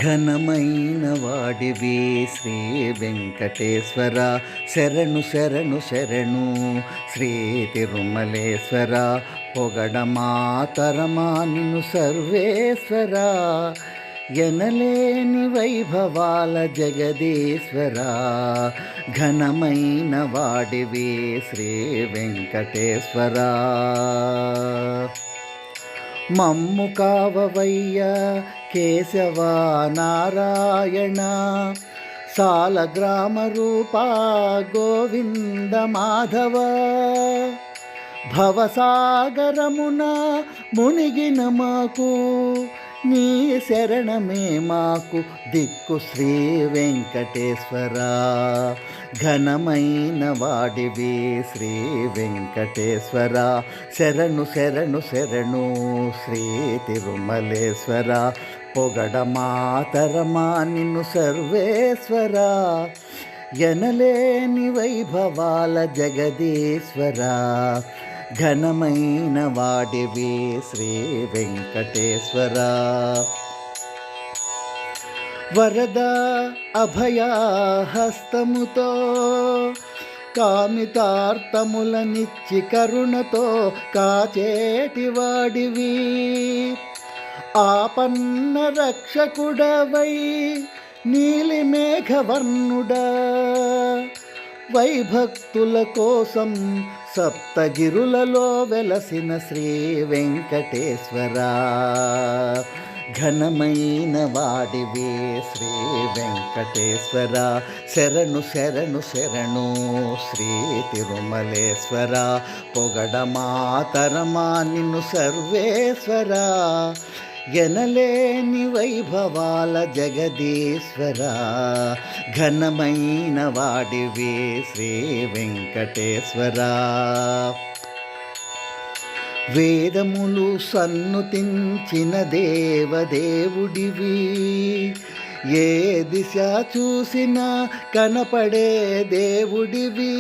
ఘనమైన వాడివి శ్రీ వెంకటేశ్వర, శరణు శరణు శరణు శ్రీ తిరుమలేశ్వర, పొగడమా తరమా నిన్ను సర్వేశ్వర, ఎనలేని వైభవాల జగదీశ్వర, ఘనమైన వాడివి శ్రీ వెంకటేశ్వర. మమ్ము కావవయ్య కేశవ నారాయణ, సాలగ్రామ రూపా గోవింద మాధవ, భవసాగరమున మునిగిన మాకు నీ శరణమే మాకు దిక్కు శ్రీ వెంకటేశ్వర, ఘనమైన వాడివి శ్రీ వెంకటేశ్వర, శరణు శరణు శరణు శ్రీ తిరుమలేశ్వర, పొగడమా తరమా నిన్ను సర్వేశ్వర, ఎనలేని వైభవాల జగదీశ్వర, ఘనమైన వాడివి శ్రీ వెంకటేశ్వర. వరద అభయహస్తముతో కామితార్థములనిచ్చి కరుణతో కాచేటి వాడివి, ఆపన్న రక్షకుడవై నీలి మేఘవర్ణుడా, వైభక్తుల కోసం సప్తగిరులలో వెలసిన శ్రీ వెంకటేశ్వర, ఘనమైన వాడివి శ్రీ వెంకటేశ్వర, శరణు శరణు శరణు శ్రీ తిరుమలేశ్వర, పొగడమా తరమా నిన్ను సర్వేశ్వర, ఎనలేని వైభవాల జగదీశ్వర, ఘనమైన వాడివి శ్రీ వెంకటేశ్వర. వేదములు సన్నుతించిన దేవదేవుడివి, ఏ దిశ చూసినా కనపడే దేవుడివి,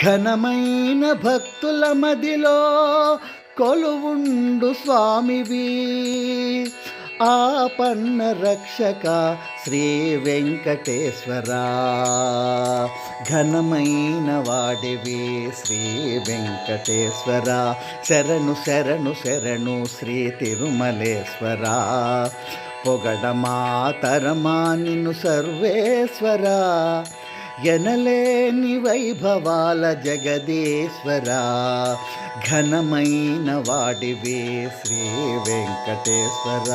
ఘనమైన భక్తుల మదిలో కొలువుండు స్వామివి, ఆపన్న రక్షక శ్రీ వెంకటేశ్వర, ఘనమైన వాడివి శ్రీ వెంకటేశ్వర, శరణు శరణు శరణు శ్రీ తిరుమలేశ్వర, పొగడమా తరమా నిన్ను సర్వేశ్వర, ఎనలేని వైభవాల జగదీశ్వర, ఘనమైన వాడివి శ్రీ వెంకటేశ్వర.